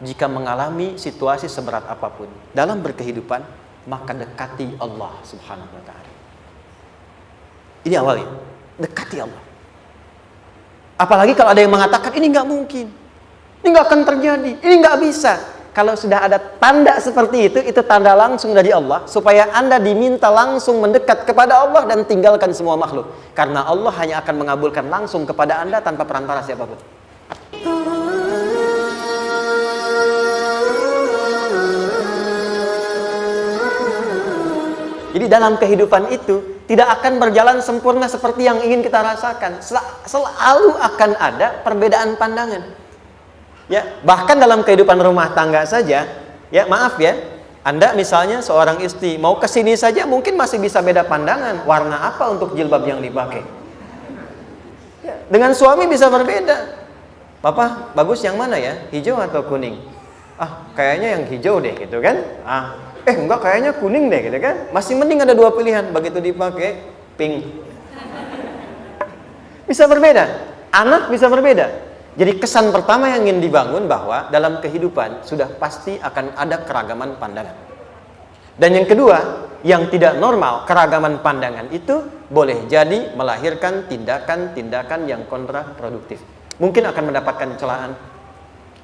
jika mengalami situasi seberat apapun dalam berkehidupan, maka dekati Allah Subhanahu wa Ta'ala. Ini awalnya, dekati Allah. Apalagi kalau ada yang mengatakan ini nggak mungkin, ini nggak akan terjadi, ini nggak bisa. Kalau sudah ada tanda seperti itu tanda langsung dari Allah, supaya Anda diminta langsung mendekat kepada Allah dan tinggalkan semua makhluk. Karena Allah hanya akan mengabulkan langsung kepada Anda tanpa perantara siapapun. Jadi dalam kehidupan itu tidak akan berjalan sempurna seperti yang ingin kita rasakan. Selalu akan ada perbedaan pandangan. Ya, bahkan dalam kehidupan rumah tangga saja, ya maaf ya, Anda misalnya seorang istri mau kesini saja mungkin masih bisa beda pandangan warna apa untuk jilbab yang dipakai. Ya, dengan suami bisa berbeda. Papa bagus yang mana ya, hijau atau kuning? Ah, kayaknya yang hijau deh gitu kan? Enggak, kayaknya kuning deh gitu kan? Masih mending ada dua pilihan, begitu dipakai pink. Bisa berbeda, anak bisa berbeda. Jadi kesan pertama yang ingin dibangun bahwa dalam kehidupan sudah pasti akan ada keragaman pandangan. Dan yang kedua, yang tidak normal, keragaman pandangan itu boleh jadi melahirkan tindakan-tindakan yang kontraproduktif. Mungkin akan mendapatkan celaan.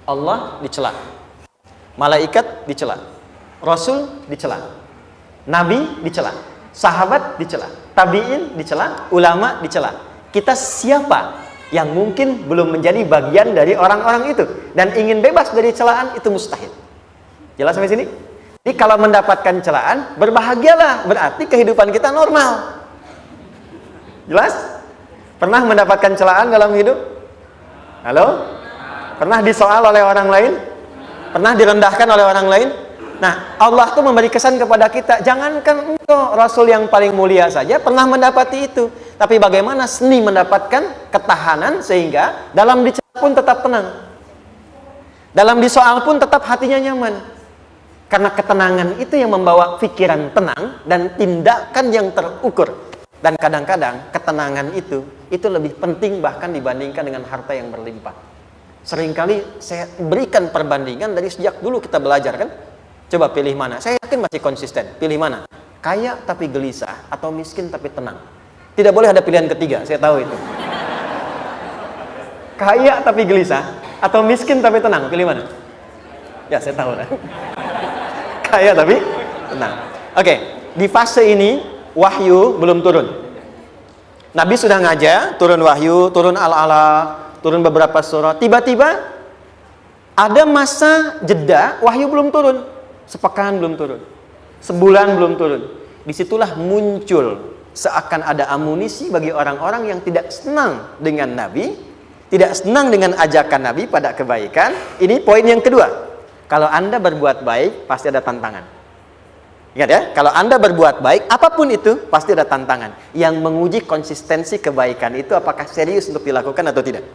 Allah dicela, malaikat dicela, Rasul dicela, Nabi dicela, sahabat dicela, tabi'in dicela, ulama dicela. Kita siapa yang mungkin belum menjadi bagian dari orang-orang itu dan ingin bebas dari celaan? Itu mustahil. Jelas sampai sini? Jadi kalau mendapatkan celaan, berbahagialah, berarti kehidupan kita normal. Jelas? Pernah mendapatkan celaan dalam hidup? Halo? Pernah disoal oleh orang lain? Pernah direndahkan oleh orang lain? Nah, Allah tuh memberi kesan kepada kita, jangankan engkau, Rasul yang paling mulia saja pernah mendapati itu. Tapi bagaimana seni mendapatkan ketahanan sehingga dalam dicela pun tetap tenang, dalam disoal pun tetap hatinya nyaman. Karena ketenangan itu yang membawa pikiran tenang dan tindakan yang terukur. Dan kadang-kadang ketenangan itu lebih penting bahkan dibandingkan dengan harta yang berlimpah. Seringkali saya berikan perbandingan dari sejak dulu kita belajar kan. Coba pilih mana? Saya yakin masih konsisten. Pilih mana? Kaya tapi gelisah atau miskin tapi tenang? Tidak boleh ada pilihan ketiga, saya tahu itu. Kaya tapi gelisah atau miskin tapi tenang? Pilih mana? Ya, saya tahu lah. Kaya tapi tenang. Oke, di fase ini wahyu belum turun. Nabi sudah ngajar, turun wahyu, turun al-ala, turun beberapa surah. Tiba-tiba ada masa jeda, wahyu belum turun. Sepekan belum turun, sebulan belum turun. Disitulah muncul seakan ada amunisi bagi orang-orang yang tidak senang dengan Nabi, tidak senang dengan ajakan Nabi pada kebaikan. Ini poin yang kedua. Kalau Anda berbuat baik, pasti ada tantangan. Ingat ya, kalau Anda berbuat baik, apapun itu, pasti ada tantangan. Yang menguji konsistensi kebaikan itu apakah serius untuk dilakukan atau tidak.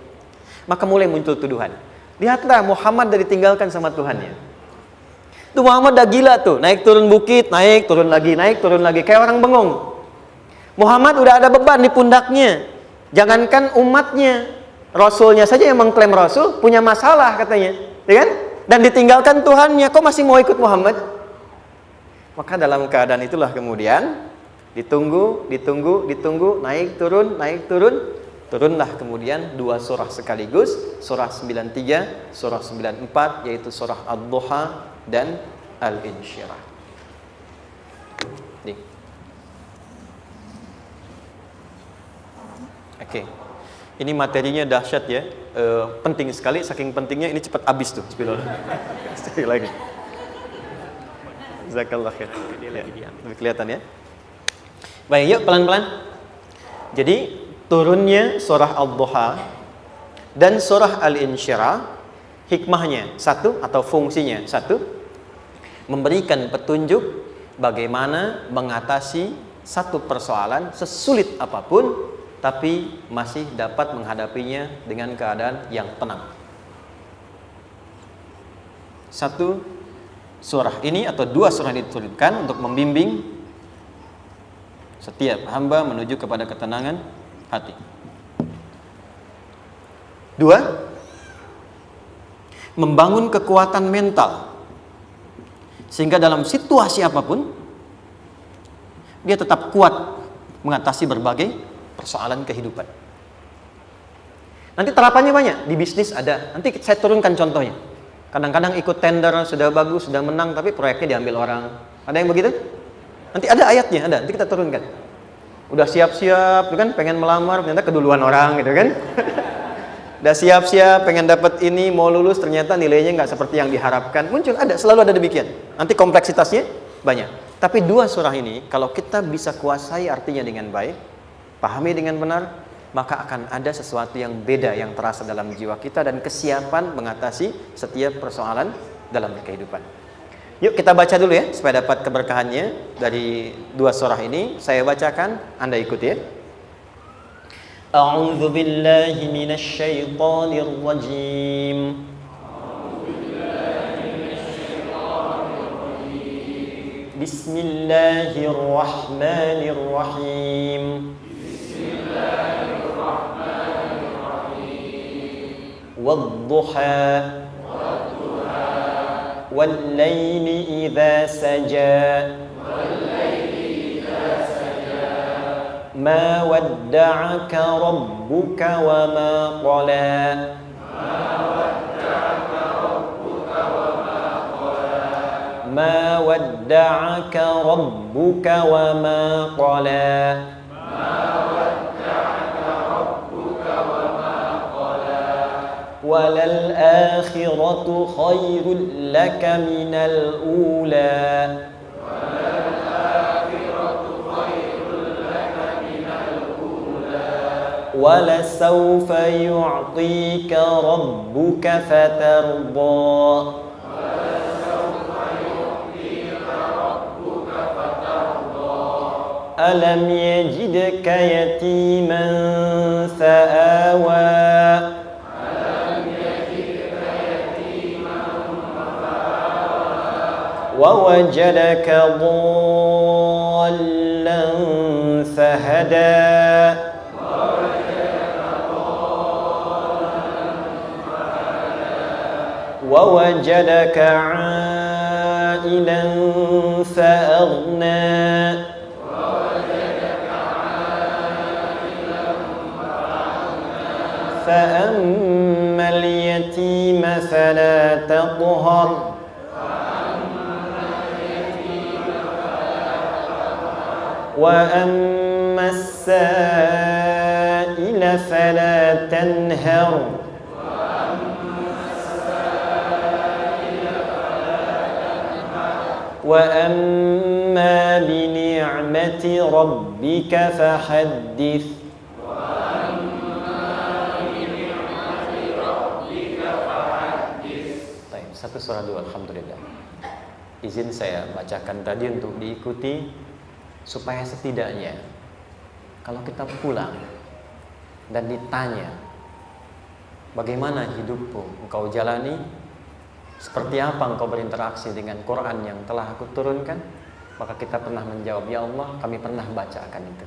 Maka mulai muncul tuduhan. Lihatlah Muhammad dari ditinggalkan sama Tuhannya. Tuh Muhammad dah gila tuh, naik turun bukit, naik turun lagi, kayak orang bengong. Muhammad udah ada beban di pundaknya. Jangankan umatnya, Rasulnya saja yang mengklaim Rasul punya masalah katanya, ya kan? Dan ditinggalkan Tuhannya, kok masih mau ikut Muhammad? Maka dalam keadaan itulah kemudian ditunggu, naik turun, turunlah kemudian dua surah sekaligus, surah 93, surah 94, yaitu surah Ad-Duha dan Al-Insyirah. Oke. Ini materinya dahsyat ya. Penting sekali, saking pentingnya ini cepat habis tuh. Bismillah. Sekali lagi. Jazakallah khair. Lebih kelihatan ya. Baik, yuk pelan-pelan. Jadi turunnya surah Ad-Duha dan surah Al-Insyirah, hikmahnya satu atau fungsinya satu, memberikan petunjuk bagaimana mengatasi satu persoalan sesulit apapun, tapi masih dapat menghadapinya dengan keadaan yang tenang. Satu surah ini atau dua surah ini diturunkan untuk membimbing setiap hamba menuju kepada ketenangan hati. Dua, membangun kekuatan mental, sehingga dalam situasi apapun dia tetap kuat mengatasi berbagai persoalan kehidupan. Nanti terapannya banyak, di bisnis ada. Nanti saya turunkan contohnya. Kadang-kadang ikut tender, sudah bagus, sudah menang, tapi proyeknya diambil orang. Ada yang begitu? Nanti ada ayatnya, ada. Nanti kita turunkan. Udah siap-siap, kan pengen melamar, ternyata keduluan orang, gitu kan? Udah siap-siap, pengen dapat ini, mau lulus, ternyata nilainya nggak seperti yang diharapkan. Muncul, ada, selalu ada demikian. Nanti kompleksitasnya banyak. Tapi dua surah ini, kalau kita bisa kuasai artinya dengan baik, pahami dengan benar, maka akan ada sesuatu yang beda yang terasa dalam jiwa kita dan kesiapan mengatasi setiap persoalan dalam kehidupan. Yuk kita baca dulu ya, supaya dapat keberkahannya dari dua surah ini. Saya bacakan, Anda ikuti ya. A'udzu billahi minasy syaithanir rajim. Bismillahirrahmanirrahim. Wadduha wal-laili idza saja ma wadda'aka rabbuka wa ma qala ma wadda'aka rabbuka wa ma qala walal akhiratu khairul laka minal ula wala sawfa yu'tika rabbuka fatarda alam yajidka yatiman fa'awa ووجدك ضالا فهدى ووجدك عائلا فأغنى فأما اليتيم فلا تقهر وأما السائل فلا تنهر وأما بنعمة ربك فحدث. Satu surah dua, alhamdulillah. Izin saya bacakan tadi untuk diikuti, supaya setidaknya kalau kita pulang dan ditanya bagaimana hidupmu engkau jalani, seperti apa engkau berinteraksi dengan Quran yang telah aku turunkan, maka kita pernah menjawab, ya Allah kami pernah bacakan itu.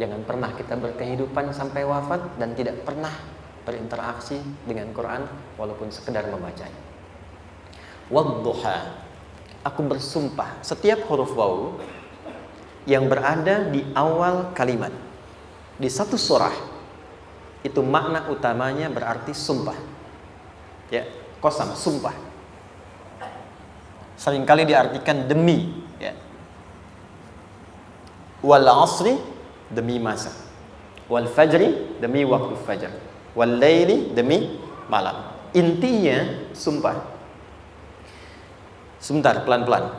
Jangan pernah kita berkehidupan sampai wafat dan tidak pernah berinteraksi dengan Quran walaupun sekedar membacanya. Wadduha, aku bersumpah, setiap huruf waw yang berada di awal kalimat di satu surah itu makna utamanya berarti sumpah. Ya, qasam, sumpah. Seringkali diartikan demi, ya. Wal asri, demi masa. Wal fajri, demi waktu fajar. Wal laili, demi malam. Intinya sumpah. Sebentar, pelan-pelan.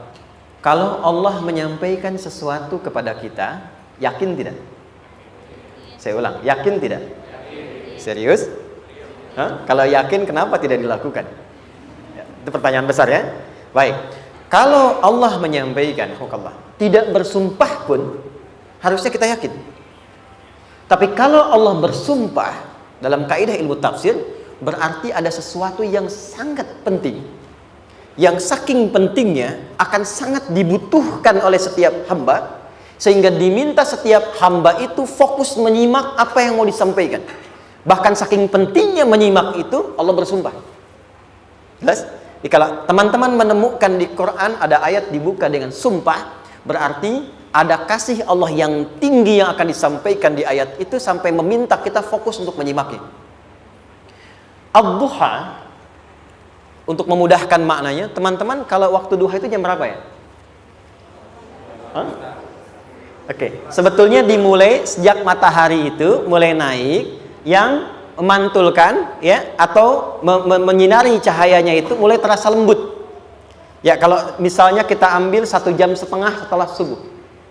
Kalau Allah menyampaikan sesuatu kepada kita, yakin tidak? Saya ulang, yakin tidak? Serius? Hah? Kalau yakin, kenapa tidak dilakukan? Ya, itu pertanyaan besar ya. Baik, kalau Allah menyampaikan, tidak bersumpah pun harusnya kita yakin. Tapi kalau Allah bersumpah dalam kaidah ilmu tafsir, berarti ada sesuatu yang sangat penting, yang saking pentingnya akan sangat dibutuhkan oleh setiap hamba, sehingga diminta setiap hamba itu fokus menyimak apa yang mau disampaikan. Bahkan saking pentingnya menyimak itu, Allah bersumpah. Jelas? Jadi kalau teman-teman menemukan di Quran ada ayat dibuka dengan sumpah, berarti ada kasih Allah yang tinggi yang akan disampaikan di ayat itu sampai meminta kita fokus untuk menyimaknya. Ad-duha, untuk memudahkan maknanya, teman-teman kalau waktu duha itu jam berapa ya? Oke, sebetulnya dimulai sejak matahari itu mulai naik, yang memantulkan ya atau menyinari cahayanya itu mulai terasa lembut. Ya kalau misalnya kita ambil 1,5 jam setelah subuh.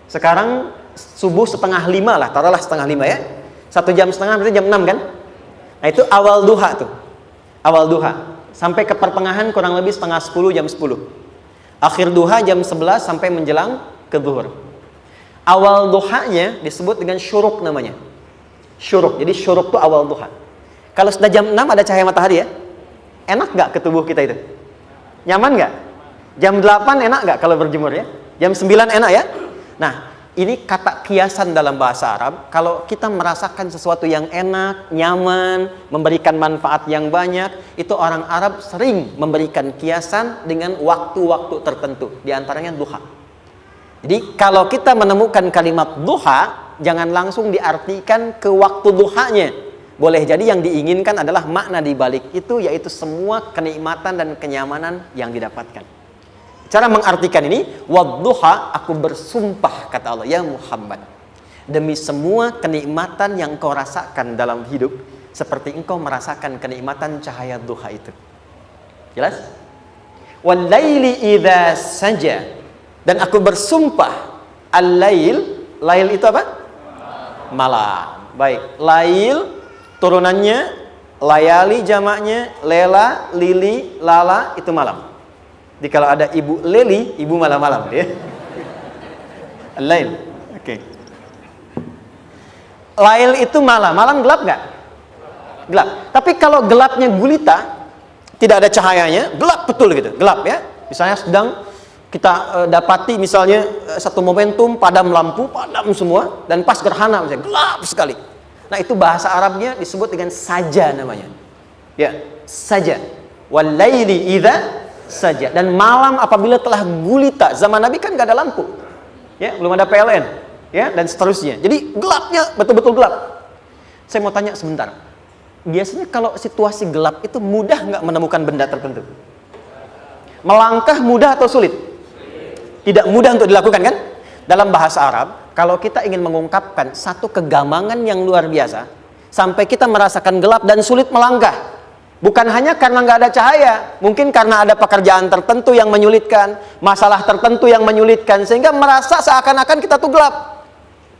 Sekarang subuh 4:30 lah, taruhlah 4:30 ya. 1,5 jam berarti jam 6 kan? Nah itu awal duha tuh. Awal duha. Sampai ke pertengahan kurang lebih 9:30 jam 10. Akhir duha jam 11 sampai menjelang ke zuhur. Awal duhanya disebut dengan syuruk namanya. Syuruk. Jadi syuruk itu awal duha. Kalau sudah jam 6 ada cahaya matahari ya. Enak nggak ke tubuh kita itu? Nyaman nggak? Jam 8 enak nggak kalau berjemur ya? Jam 9 enak ya? Nah, ini kata kiasan dalam bahasa Arab. Kalau kita merasakan sesuatu yang enak, nyaman, memberikan manfaat yang banyak, itu orang Arab sering memberikan kiasan dengan waktu-waktu tertentu. Di antaranya duha. Jadi kalau kita menemukan kalimat duha, jangan langsung diartikan ke waktu duhanya. Boleh jadi yang diinginkan adalah makna di balik itu, yaitu semua kenikmatan dan kenyamanan yang didapatkan. Cara mengartikan ini, wadduha, aku bersumpah kata Allah, ya Muhammad, demi semua kenikmatan yang kau rasakan dalam hidup, seperti engkau merasakan kenikmatan cahaya duha itu. Jelas? Wal laili idza saja, dan aku bersumpah, al-lail, lail itu apa? Malam. Baik, lail turunannya, layali jamaknya, lela, lili, lala, itu malam. Jadi kalau ada ibu leli, ibu malam-malam ya. Lail. Oke. Lail itu malam. Malam gelap nggak? Gelap. Tapi kalau gelapnya gulita, tidak ada cahayanya, gelap betul gitu. Gelap ya. Misalnya sedang kita dapati misalnya satu momentum padam lampu, padam semua, dan pas gerhana misalnya gelap sekali. Nah itu bahasa Arabnya disebut dengan saja namanya. Ya, saja. Wal laili idza saja. Dan malam apabila telah gulita. Zaman Nabi kan gak ada lampu ya, belum ada PLN ya, dan seterusnya. Jadi gelapnya betul-betul gelap. Saya mau tanya sebentar, biasanya kalau situasi gelap itu mudah nggak menemukan benda tertentu? Melangkah mudah atau sulit? Tidak mudah untuk dilakukan kan? Dalam bahasa Arab, kalau kita ingin mengungkapkan satu kegamangan yang luar biasa, sampai kita merasakan gelap dan sulit melangkah, bukan hanya karena nggak ada cahaya, mungkin karena ada pekerjaan tertentu yang menyulitkan, masalah tertentu yang menyulitkan, sehingga merasa seakan-akan kita tuh gelap.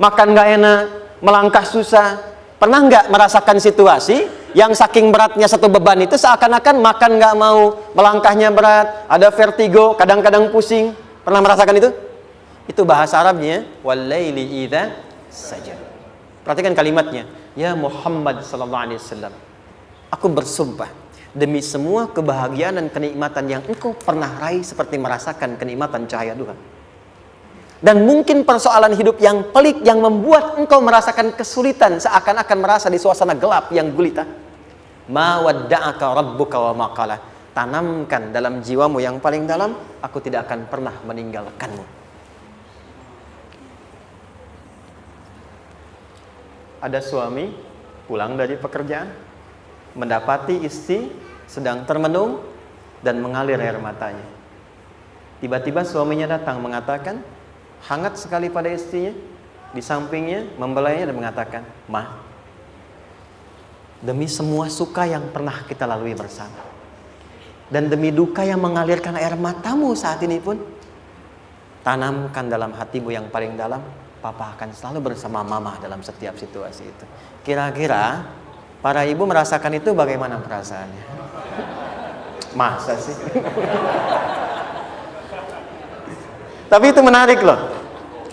Makan nggak enak, melangkah susah. Pernah nggak merasakan situasi yang saking beratnya satu beban itu seakan-akan makan nggak mau, melangkahnya berat, ada vertigo, kadang-kadang pusing. Pernah merasakan itu? Itu bahasa Arabnya, wal-laili idza saja. Perhatikan kalimatnya, ya Muhammad sallallahu alaihi wasallam, aku bersumpah demi semua kebahagiaan dan kenikmatan yang engkau pernah raih seperti merasakan kenikmatan cahaya duha. Dan mungkin persoalan hidup yang pelik yang membuat engkau merasakan kesulitan, seakan-akan merasa di suasana gelap yang gulita. Ma wadda'aka rabbuka wa ma qala. Tanamkan dalam jiwamu yang paling dalam, aku tidak akan pernah meninggalkanmu. Ada suami pulang dari pekerjaan, mendapati istri sedang termenung dan mengalir air matanya. Tiba-tiba suaminya datang mengatakan, hangat sekali pada istrinya, di sampingnya membelainya dan mengatakan, "Ma, demi semua suka yang pernah kita lalui bersama, dan demi duka yang mengalirkan air matamu saat ini pun, tanamkan dalam hatimu yang paling dalam, Papa akan selalu bersama Mama dalam setiap situasi itu." Kira-kira para ibu merasakan itu bagaimana perasaannya? Masa sih? Tapi itu menarik loh.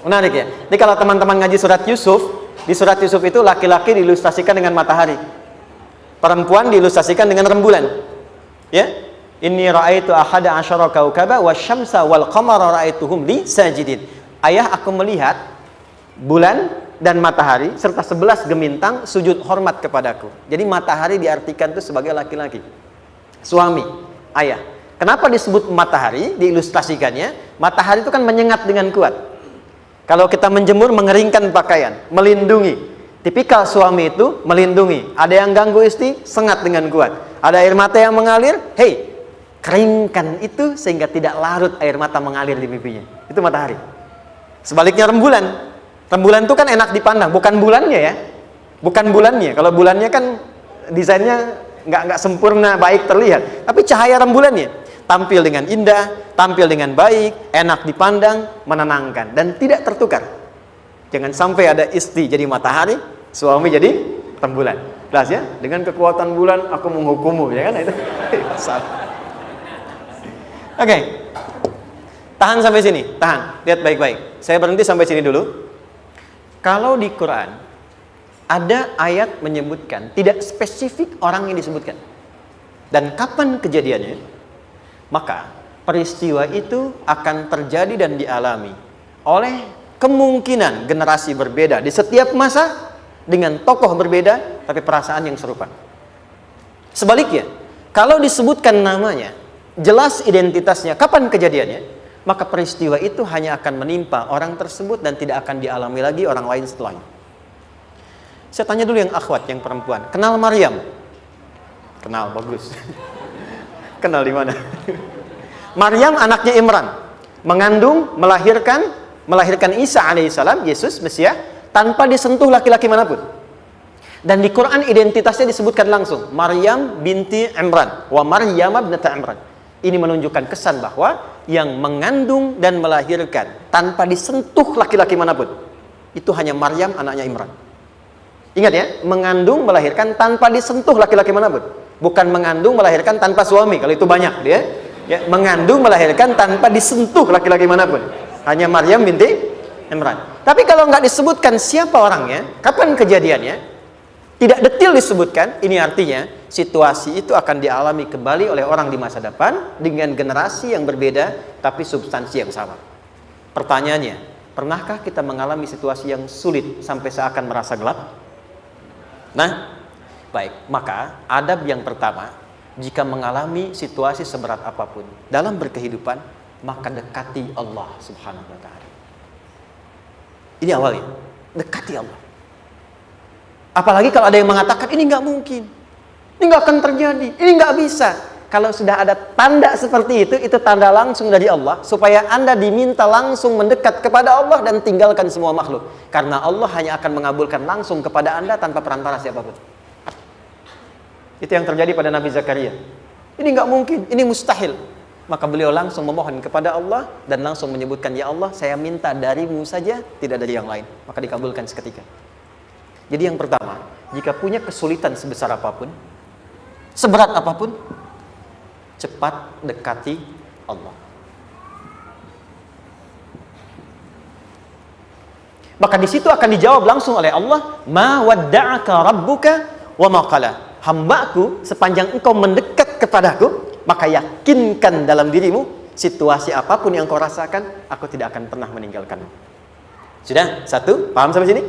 Menarik ya. Jadi kalau teman-teman ngaji surat Yusuf, di surat Yusuf itu laki-laki diilustrasikan dengan matahari, perempuan diilustrasikan dengan rembulan. Ya. Inni ra'aitu ahada asyara kaukaba wasyamsa wal qamara ra'aituhum li sajidin. Ayah, aku melihat bulan dan matahari serta 11 gemintang sujud hormat kepadaku. Jadi matahari diartikan itu sebagai laki-laki, suami. ayah. Kenapa disebut matahari? Diilustrasikannya, matahari itu kan menyengat dengan kuat. Kalau kita menjemur, mengeringkan pakaian, melindungi. Tipikal suami itu melindungi. Ada yang ganggu istri, sengat dengan kuat. Ada air mata yang mengalir, hey, keringkan itu sehingga tidak larut air mata mengalir di pipinya. Itu matahari. Sebaliknya rembulan. Rembulan itu kan enak dipandang, bukan bulannya ya. Bukan bulannya. Kalau bulannya kan desainnya nggak sempurna, baik terlihat. Tapi cahaya rembulannya tampil dengan indah, tampil dengan baik, enak dipandang, menenangkan, dan tidak tertukar. Jangan sampai ada istri jadi matahari, suami jadi rembulan. Jelas ya? Dengan kekuatan bulan aku menghukummu, ya kan? Itu salah. Oke. Tahan sampai sini, tahan. Lihat baik-baik. Saya berhenti sampai sini dulu. Kalau di Quran ada ayat menyebutkan, tidak spesifik orang yang disebutkan. Dan kapan kejadiannya? Maka peristiwa itu akan terjadi dan dialami oleh kemungkinan generasi berbeda di setiap masa dengan tokoh berbeda tapi perasaan yang serupa. Sebaliknya, kalau disebutkan namanya, jelas identitasnya, kapan kejadiannya, maka peristiwa itu hanya akan menimpa orang tersebut dan tidak akan dialami lagi orang lain setelahnya. Saya tanya dulu yang akhwat, yang perempuan, kenal Maryam? Kenal, bagus. Kenal di mana? Maryam anaknya Imran, mengandung, melahirkan Isa alaihissalam, Yesus Mesias, tanpa disentuh laki-laki manapun. Dan di Quran identitasnya disebutkan langsung, Maryam binti Imran, wa Maryam ibnata Imran. Ini menunjukkan kesan bahwa yang mengandung dan melahirkan tanpa disentuh laki-laki manapun, itu hanya Maryam anaknya Imran. Ingat ya, mengandung, melahirkan tanpa disentuh laki-laki manapun. Bukan mengandung, melahirkan tanpa suami, kalau itu banyak dia. Ya, mengandung, melahirkan tanpa disentuh laki-laki manapun. Hanya Maryam binti Imran. Tapi kalau nggak disebutkan siapa orangnya, kapan kejadiannya, tidak detail disebutkan, ini artinya situasi itu akan dialami kembali oleh orang di masa depan dengan generasi yang berbeda, tapi substansi yang sama. Pertanyaannya, pernahkah kita mengalami situasi yang sulit sampai seakan merasa gelap? Nah, baik, maka adab yang pertama, jika mengalami situasi seberat apapun dalam berkehidupan, maka dekati Allah Subhanahu wa ta'ala. Ini awalnya, dekati Allah. Apalagi kalau ada yang mengatakan ini nggak mungkin, ini nggak akan terjadi, ini nggak bisa. Kalau sudah ada tanda seperti itu tanda langsung dari Allah, supaya Anda diminta langsung mendekat kepada Allah dan tinggalkan semua makhluk. Karena Allah hanya akan mengabulkan langsung kepada Anda tanpa perantara siapapun. Itu yang terjadi pada Nabi Zakaria. Ini nggak mungkin, ini mustahil. Maka beliau langsung memohon kepada Allah dan langsung menyebutkan, ya Allah, saya minta darimu saja, tidak dari yang lain. Maka dikabulkan seketika. Jadi yang pertama, jika punya kesulitan sebesar apapun, seberat apapun, cepat dekati Allah. Maka di situ akan dijawab langsung oleh Allah, ma wadda'aka rabbuka wa ma qala. Hambaku, sepanjang engkau mendekat kepadaku, maka yakinkan dalam dirimu, situasi apapun yang kau rasakan, aku tidak akan pernah meninggalkanmu. Sudah? Satu? Paham sampai sini?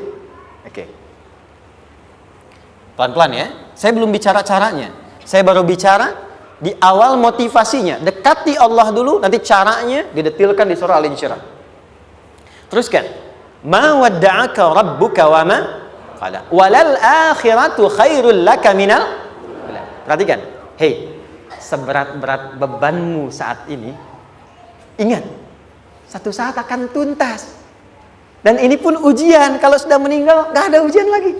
Oke. Pelan-pelan ya. Saya belum bicara caranya. Saya baru bicara di awal motivasinya. Dekati Allah dulu, nanti caranya didetilkan di surah Al-Insyirah. Teruskan. Ma wadda'aka rabbuka wa ma qala. Walal akhiratu khairul laka minal. Perhatikan. Hei, seberat-berat bebanmu saat ini, ingat, satu saat akan tuntas. Dan ini pun ujian. Kalau sudah meninggal, gak ada ujian lagi.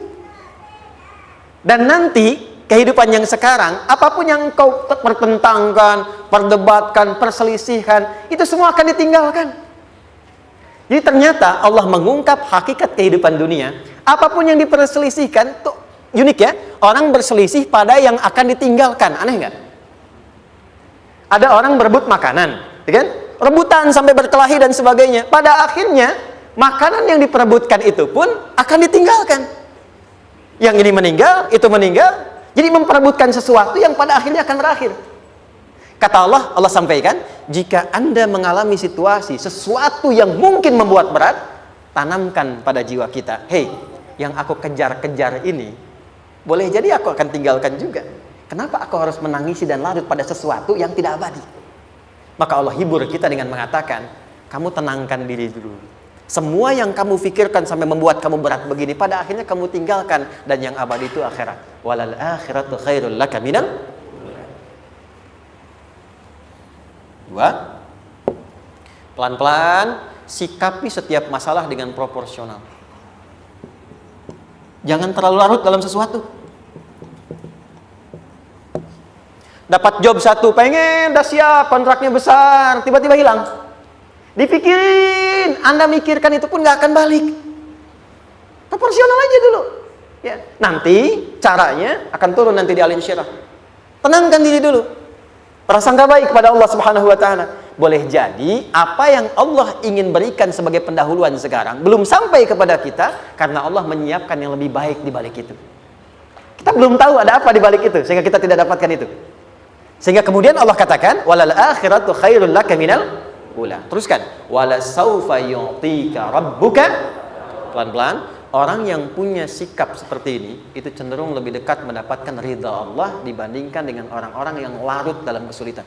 Dan nanti kehidupan yang sekarang, apapun yang kau pertentangkan, perdebatkan, perselisihkan, itu semua akan ditinggalkan. Jadi ternyata Allah mengungkap hakikat kehidupan dunia. Apapun yang diperselisihkan, tuh unik ya. Orang berselisih pada yang akan ditinggalkan. Aneh nggak? Ada orang berebut makanan, ya kan? Rebutan sampai berkelahi dan sebagainya. Pada akhirnya, makanan yang diperebutkan itu pun akan ditinggalkan. Yang ini meninggal, itu meninggal. Jadi memperebutkan sesuatu yang pada akhirnya akan berakhir. Kata Allah, Allah sampaikan, jika Anda mengalami situasi, sesuatu yang mungkin membuat berat, tanamkan pada jiwa kita, hei, yang aku kejar-kejar ini, boleh jadi aku akan tinggalkan juga. Kenapa aku harus menangisi dan larut pada sesuatu yang tidak abadi? Maka Allah hibur kita dengan mengatakan, kamu tenangkan diri dulu. Semua yang kamu pikirkan sampai membuat kamu berat begini, pada akhirnya kamu tinggalkan, dan yang abadi itu akhirat. Walal akhiratu khairul laka minal. Dua, pelan-pelan sikapi setiap masalah dengan proporsional. Jangan terlalu larut dalam sesuatu. Dapat job satu, pengen, dah siap, kontraknya besar, tiba-tiba hilang. Dipikirin, Anda mikirkan itu pun nggak akan balik. Proporsional aja dulu. Ya, nanti caranya akan turun nanti di Al Insyirah. Tenangkan diri dulu. Prasangka baik kepada Allah Subhanahu wa taala. Boleh jadi apa yang Allah ingin berikan sebagai pendahuluan sekarang belum sampai kepada kita karena Allah menyiapkan yang lebih baik di balik itu. Kita belum tahu ada apa di balik itu sehingga kita tidak dapatkan itu. Sehingga kemudian Allah katakan walal akhiratu khairul laka minal ula. Teruskan wala saufa yu'tika rabbuka. Pelan-pelan, orang yang punya sikap seperti ini itu cenderung lebih dekat mendapatkan ridha Allah dibandingkan dengan orang-orang yang larut dalam kesulitan.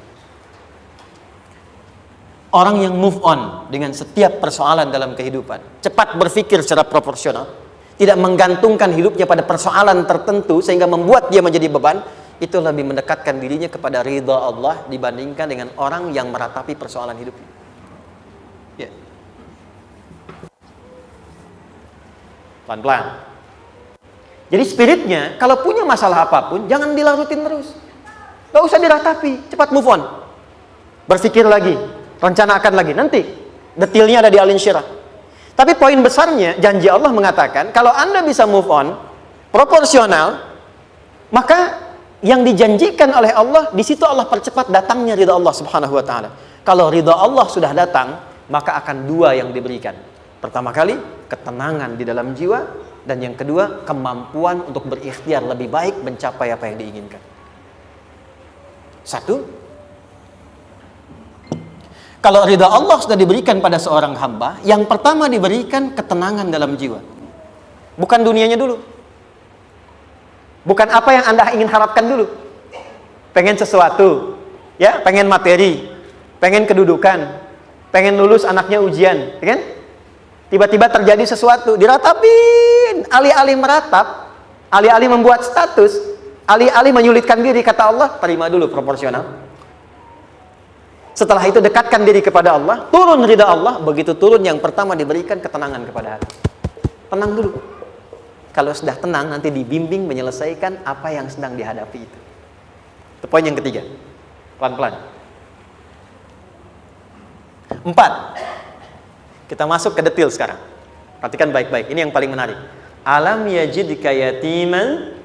Orang yang move on dengan setiap persoalan dalam kehidupan, cepat berpikir secara proporsional, tidak menggantungkan hidupnya pada persoalan tertentu sehingga membuat dia menjadi beban, itu lebih mendekatkan dirinya kepada ridha Allah dibandingkan dengan orang yang meratapi persoalan hidupnya. Ya. Pelan-pelan. Jadi spiritnya, kalau punya masalah apapun, jangan dilarutin terus. Gak usah diratapi, cepat move on. Berpikir lagi, rencanakan lagi. Nanti, detailnya ada di Al Insyirah. Tapi poin besarnya, janji Allah mengatakan, kalau Anda bisa move on, proporsional, maka yang dijanjikan oleh Allah, di situ Allah percepat datangnya ridha Allah Subhanahu wa taala. Kalau ridha Allah sudah datang, maka akan dua yang diberikan. Pertama kali, ketenangan di dalam jiwa, dan yang kedua, kemampuan untuk berikhtiar lebih baik mencapai apa yang diinginkan. Satu, kalau ridha Allah sudah diberikan pada seorang hamba, yang pertama diberikan ketenangan dalam jiwa. Bukan dunianya dulu. Bukan apa yang Anda ingin harapkan dulu. Pengen sesuatu, ya, pengen materi, pengen kedudukan, pengen lulus anaknya ujian, ya kan? Tiba-tiba terjadi sesuatu, diratapin, alih-alih meratap, alih-alih membuat status, alih-alih menyulitkan diri, kata Allah, terima dulu proporsional. Setelah itu dekatkan diri kepada Allah, turun ridha Allah, begitu turun yang pertama diberikan ketenangan kepada hati. Tenang dulu. Kalau sudah tenang, nanti dibimbing menyelesaikan apa yang sedang dihadapi itu. Itu poin yang ketiga. Pelan-pelan. 4. Kita masuk ke detail sekarang. Perhatikan baik-baik. Ini yang paling menarik. Alam yajidka yatiman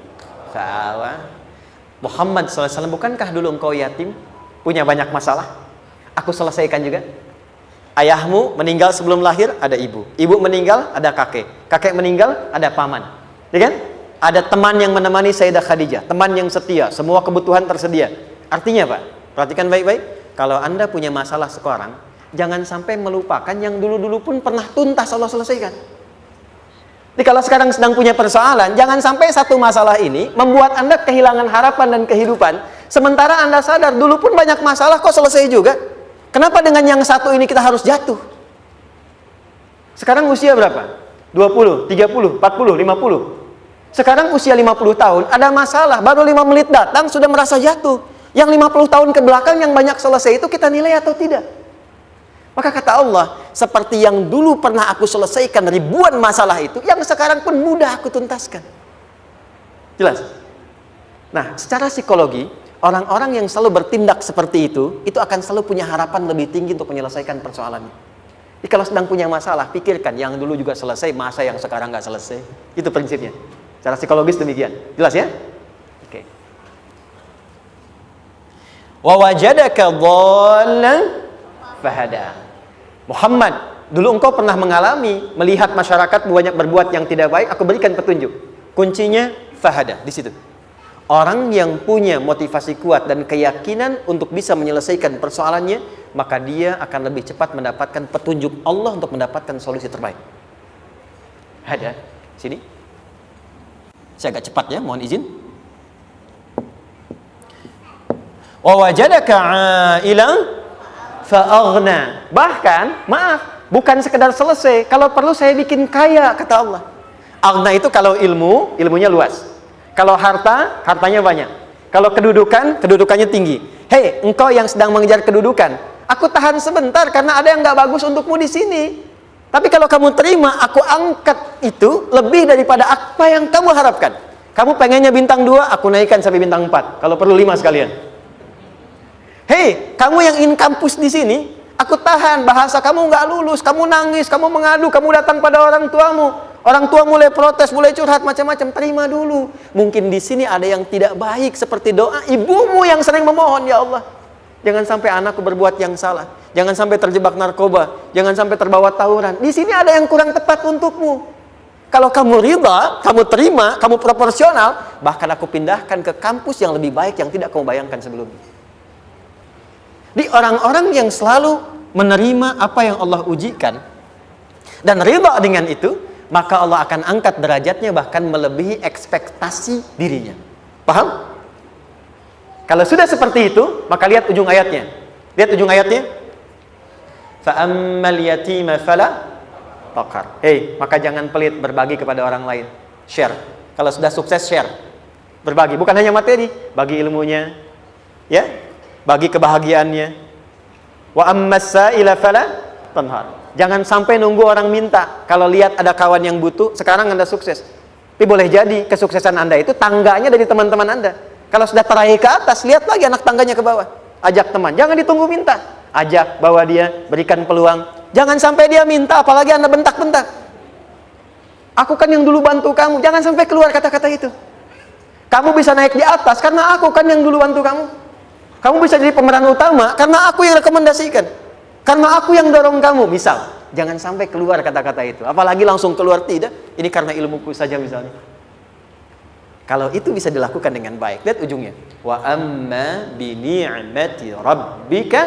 fa'awa. Muhammad SAW, bukankah dulu engkau yatim? Punya banyak masalah? Aku selesaikan juga. Ayahmu meninggal sebelum lahir, ada ibu. Ibu meninggal, ada kakek. Kakek meninggal, ada paman. Ya kan? Ada teman yang menemani Sayyidah Khadijah, teman yang setia, semua kebutuhan tersedia. Artinya Pak, perhatikan baik-baik. Kalau Anda punya masalah sekarang, jangan sampai melupakan yang dulu-dulu pun pernah tuntas Allah selesaikan. Jadi kalau sekarang sedang punya persoalan, jangan sampai satu masalah ini membuat Anda kehilangan harapan dan kehidupan. Sementara Anda sadar, dulu pun banyak masalah kok selesai juga. Kenapa dengan yang satu ini kita harus jatuh? Sekarang usia berapa? 20, 30, 40, 50. Sekarang usia 50 tahun, ada masalah, baru 5 menit datang sudah merasa jatuh. Yang 50 tahun ke belakang yang banyak selesai itu kita nilai atau tidak? Maka kata Allah, seperti yang dulu pernah aku selesaikan ribuan masalah itu, yang sekarang pun mudah aku tuntaskan. Jelas? Nah, secara psikologi, orang-orang yang selalu bertindak seperti itu akan selalu punya harapan lebih tinggi untuk menyelesaikan persoalannya. Jadi kalau sedang punya masalah, pikirkan yang dulu juga selesai, masa yang sekarang nggak selesai. Itu prinsipnya. Secara psikologis demikian. Jelas ya? Oke. Wa wajadaka dhallan fahada. Muhammad, dulu engkau pernah mengalami melihat masyarakat banyak berbuat yang tidak baik, aku berikan petunjuk. Kuncinya fahada di situ. Orang yang punya motivasi kuat dan keyakinan untuk bisa menyelesaikan persoalannya, maka dia akan lebih cepat mendapatkan petunjuk Allah untuk mendapatkan solusi terbaik. Ada, sini. Saya agak cepat ya, mohon izin. Wa wajadaka 'ailan fa'aghna. Bahkan, maaf, bukan sekedar selesai, kalau perlu saya bikin kaya, kata Allah. Aghna itu kalau ilmunya luas. Kalau harta, hartanya banyak. Kalau kedudukan, kedudukannya tinggi. Hei, engkau yang sedang mengejar kedudukan, aku tahan sebentar karena ada yang nggak bagus untukmu di sini. Tapi kalau kamu terima, aku angkat itu lebih daripada apa yang kamu harapkan. Kamu pengennya bintang 2, aku naikkan sampai bintang 4. Kalau perlu 5 sekalian. Hei, kamu yang ingin kampus di sini, aku tahan. Bahasa kamu nggak lulus, kamu nangis, kamu mengadu, kamu datang pada orang tuamu. Orang tua mulai protes, mulai curhat, macam-macam. Terima dulu. Mungkin di sini ada yang tidak baik, seperti doa ibumu yang sering memohon, ya Allah, jangan sampai anakku berbuat yang salah. Jangan sampai terjebak narkoba. Jangan sampai terbawa tawuran. Di sini ada yang kurang tepat untukmu. Kalau kamu ridha, kamu terima, kamu proporsional, bahkan aku pindahkan ke kampus yang lebih baik yang tidak kamu bayangkan sebelumnya. Di orang-orang yang selalu menerima apa yang Allah ujikan dan ridha dengan itu, maka Allah akan angkat derajatnya bahkan melebihi ekspektasi dirinya. Paham? Kalau sudah seperti itu, maka lihat ujung ayatnya. Lihat ujung ayatnya. Fa'ammal yatima fala taqhar. Hei, maka jangan pelit berbagi kepada orang lain. Share. Kalau sudah sukses, share. Berbagi, bukan hanya materi, bagi ilmunya, ya, bagi kebahagiaannya. Wa ammas sa'ila fala tanhar. Jangan sampai nunggu orang minta. Kalau lihat ada kawan yang butuh, sekarang Anda sukses. Tapi boleh jadi kesuksesan Anda itu tangganya dari teman-teman Anda. Kalau sudah teraih ke atas, lihat lagi anak tangganya ke bawah. Ajak teman, jangan ditunggu minta. Ajak, bawa dia, berikan peluang. Jangan sampai dia minta, apalagi Anda bentak-bentak. Aku kan yang dulu bantu kamu. Jangan sampai keluar kata-kata itu. Kamu bisa naik di atas karena aku kan yang dulu bantu kamu. Kamu bisa jadi pemeran utama karena aku yang rekomendasikan. Karena aku yang dorong kamu, misal. Jangan sampai keluar kata-kata itu. Apalagi langsung keluar, tidak. Ini karena ilmuku saja misalnya. Kalau itu bisa dilakukan dengan baik. Lihat ujungnya. Wa amma bi ni'mati rabbika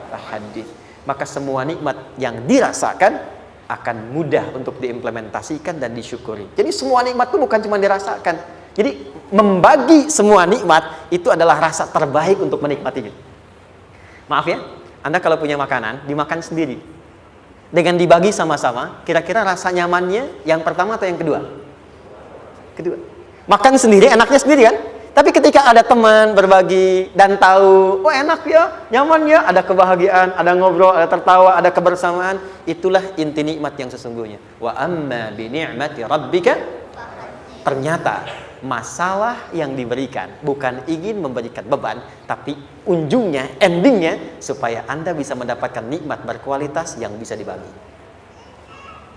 fahaddits. Maka semua nikmat yang dirasakan akan mudah untuk diimplementasikan dan disyukuri. Jadi semua nikmat itu bukan cuma dirasakan. Jadi membagi semua nikmat itu adalah rasa terbaik untuk menikmatinya. Maaf ya, Anda kalau punya makanan, dimakan sendiri. Dengan dibagi sama-sama, kira-kira rasa nyamannya yang pertama atau yang kedua? Kedua. Makan sendiri, enaknya sendiri kan? Tapi ketika ada teman berbagi dan tahu, oh enak ya, nyaman ya, ada kebahagiaan, ada ngobrol, ada tertawa, ada kebersamaan, itulah inti nikmat yang sesungguhnya. Wa amma bi ni'mati rabbika. Ternyata masalah yang diberikan bukan ingin memberikan beban, tapi ujungnya, endingnya supaya Anda bisa mendapatkan nikmat berkualitas yang bisa dibagi.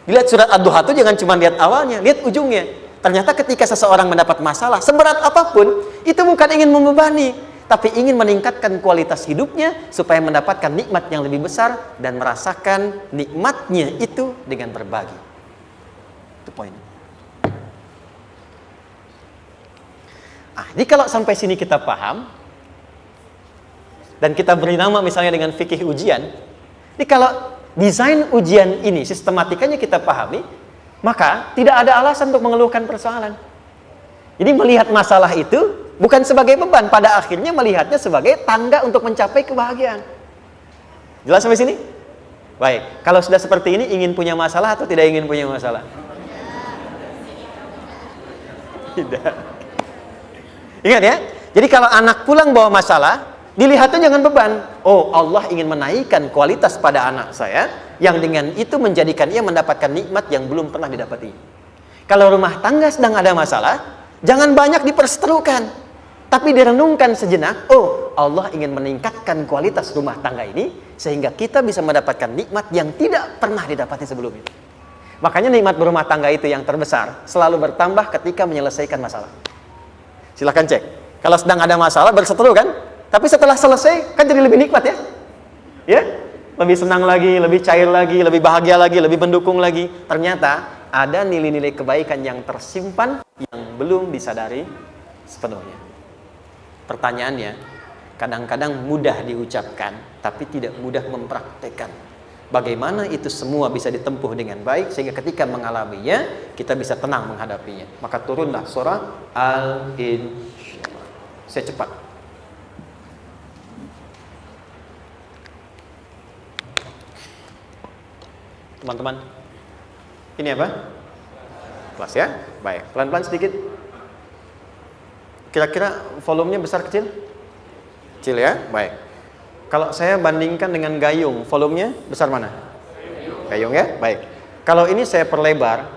Dilihat surat Ad-Duha itu jangan cuma lihat awalnya, lihat ujungnya. Ternyata ketika seseorang mendapat masalah seberat apapun, itu bukan ingin membebani, tapi ingin meningkatkan kualitas hidupnya supaya mendapatkan nikmat yang lebih besar dan merasakan nikmatnya itu dengan berbagi. Itu poinnya. Jadi kalau sampai sini kita paham dan kita beri nama misalnya dengan fikih ujian, jadi kalau desain ujian ini sistematikanya kita pahami, maka tidak ada alasan untuk mengeluhkan persoalan. Jadi melihat masalah itu bukan sebagai beban, pada akhirnya melihatnya sebagai tangga untuk mencapai kebahagiaan. Jelas sampai sini? Baik, kalau sudah seperti ini ingin punya masalah atau tidak ingin punya masalah? Tidak. Ingat ya, jadi kalau anak pulang bawa masalah, dilihatnya jangan beban. Oh, Allah ingin menaikkan kualitas pada anak saya, yang dengan itu menjadikan ia mendapatkan nikmat yang belum pernah didapati. Kalau rumah tangga sedang ada masalah, jangan banyak diperseterukan, tapi direnungkan sejenak. Oh, Allah ingin meningkatkan kualitas rumah tangga ini, sehingga kita bisa mendapatkan nikmat yang tidak pernah didapati sebelumnya. Makanya nikmat berumah tangga itu yang terbesar, selalu bertambah ketika menyelesaikan masalah. Silahkan cek. Kalau sedang ada masalah berseteru kan? Tapi setelah selesai kan jadi lebih nikmat ya? Ya? Lebih senang lagi, lebih cair lagi, lebih bahagia lagi, lebih mendukung lagi. Ternyata ada nilai-nilai kebaikan yang tersimpan yang belum disadari sepenuhnya. Pertanyaannya, kadang-kadang mudah diucapkan tapi tidak mudah mempraktekkan. Bagaimana itu semua bisa ditempuh dengan baik sehingga ketika mengalaminya kita bisa tenang menghadapinya. Maka turunlah surah Al-Insyirah. Saya cepat. teman-teman? Ini apa? Kelas ya? Baik, pelan-pelan sedikit. Kira-kira volumenya besar kecil? Kecil ya? Baik. Kalau saya bandingkan dengan gayung, volumenya besar mana? Gayung ya? Baik. Kalau ini saya perlebar,